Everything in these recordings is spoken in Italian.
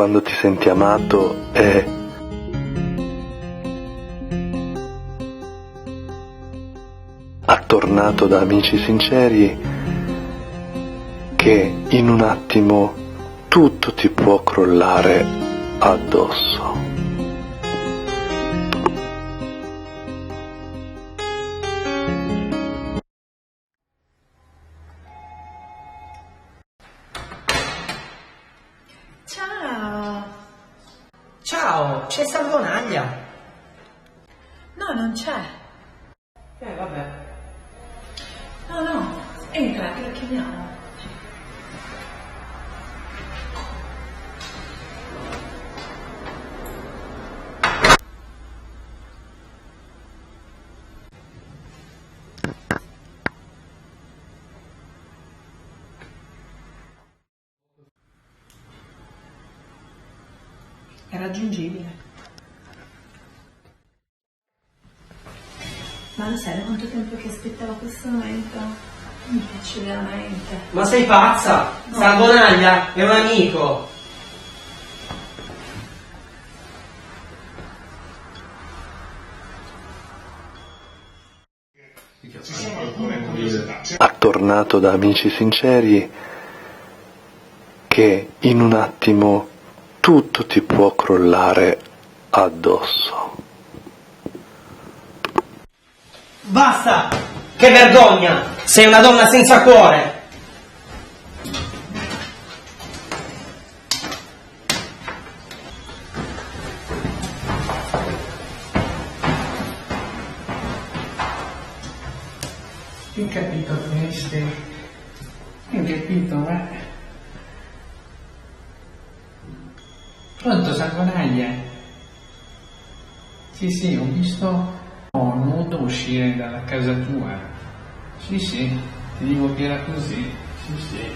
quando ti senti amato è attornato da amici sinceri che in un attimo tutto ti può crollare addosso. Ciao! Ciao, c'è Salvonaglia? No, non c'è. Vabbè. No, entra, che la chiamiamo. È raggiungibile. Ma lo sai da quanto tempo che aspettavo questo momento? Mi piace veramente. Ma sei pazza? No. Salvonaglia è un amico. Attornato da amici sinceri che in un attimo tutto ti può crollare addosso. Basta! Che vergogna! Sei una donna senza cuore! Ho capito queste. Ho capito, Pronto, Salvonaglia? Sì, ho visto nudo uscire dalla casa tua. Sì, ti dico che era così. Sì.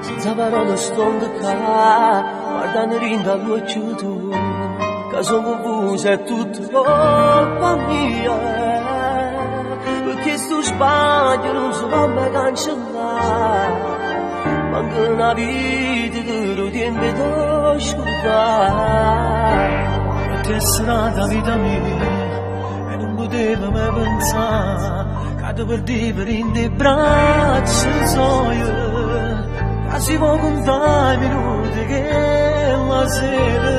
Senza parole stonda qua, guardando dall'occhio tu, che sono confusa è tutto colpa mia, perché sto sbaglio non si può mai cancellare, manca una vita che lo tempo da scordare. A te sarà la vita mia, e non potevo mai pensare, cado per vivere in dei braccia soia. Si può contare i minuti che la sera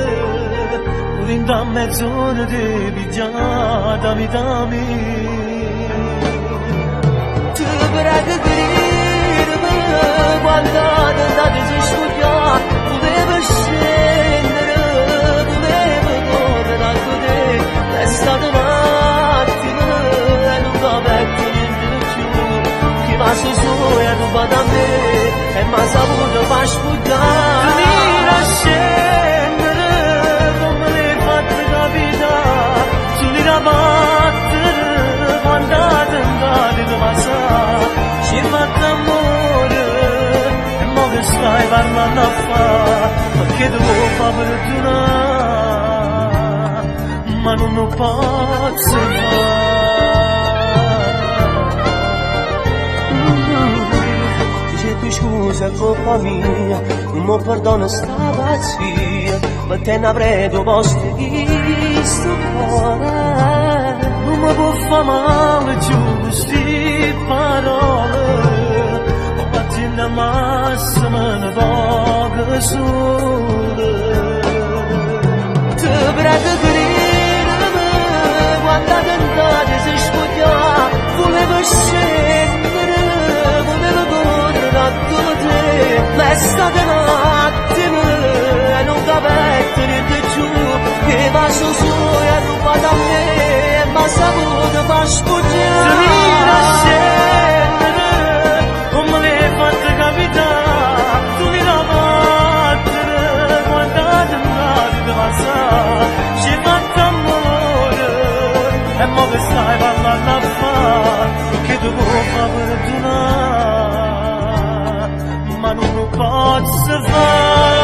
in da mezz'ora di pigiata vita mia. Ti prego credimi quando andate a studiare, potevo scendere, potevo correre da te, è stato un attimo e non capetto niente più, che va su e ha rubato a me. E m'ha saputo far sputtare. Venire a scendere come le fatte capitare, sulle rabattere quando tentate di passare. Ci hai fatto amore e mo che stai parlando a fare, perché devo fare perdonare, ma non lo posso fare. Scusa, colpa mia, non mi perdono sta pazzia, ma te ne avrei due posti di sto cuore. Non mi può fare male giù queste parole, ma battendo a massima ne poche sole. Ti prego credimi, quando tentate si scogliare, volevo scendere, volevo correre da te, ma è stato un attimo e non capetto niente giù, che va su e ha rubato a me e m'ha saputo far sfuggire. Venire a scendere come le hai fatte capitare, tu mi la battere quando andate di passare. Ci hai fatto amore e mo che stai parlando a fare, che devo fare perdonare, ma non posso fare.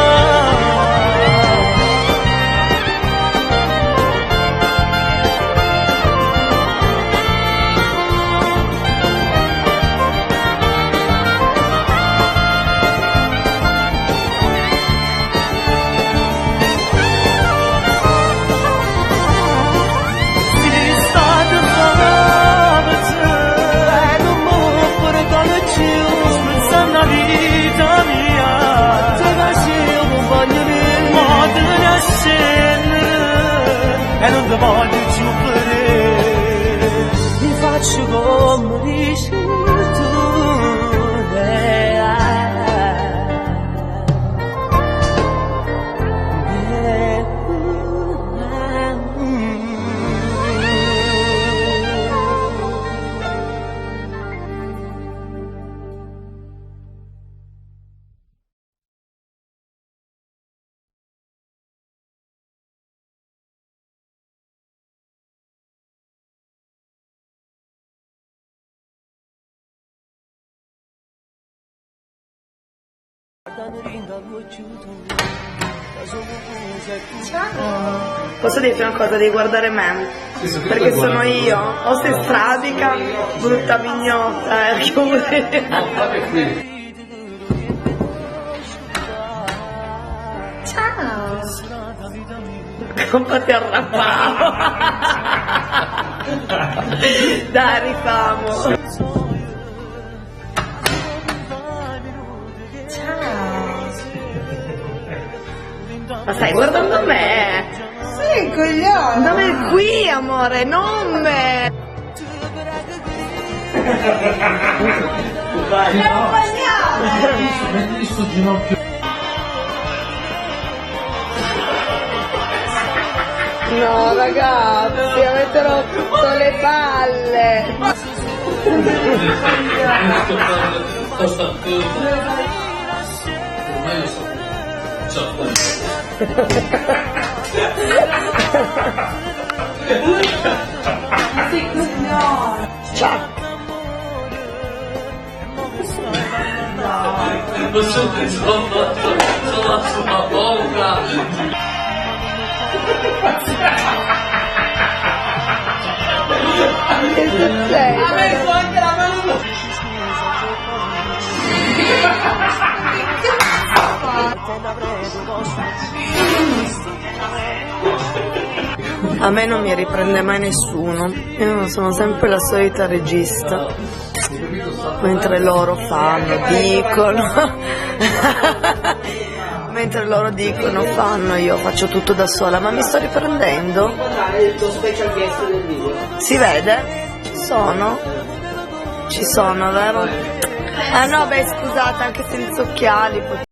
E non ti voglio più vedere, mi faccio come dici tu. Posso dirti una cosa? Devi guardare me, perché sono io, o sei stradica, brutta mignotta, chiudi. Ciao! Compati arrabbiato. Dai, rifamo. Ma stai guardando me? Sì, coglione! Dove qui, amore, non me! Metti sto ginocchio. No, ragazzi, avete rotto le palle! Ormai lo so. Ciao! Sono la sua bocca. Che succede? Ha messo anche la mano! A me non mi riprende mai nessuno, io sono sempre la solita regista, mentre loro dicono, mentre loro dicono, fanno, io faccio tutto da sola, ma mi sto riprendendo? Il tuo special guest del video. Si vede? Ci sono, vero? Ah no, beh scusate, anche senza occhiali.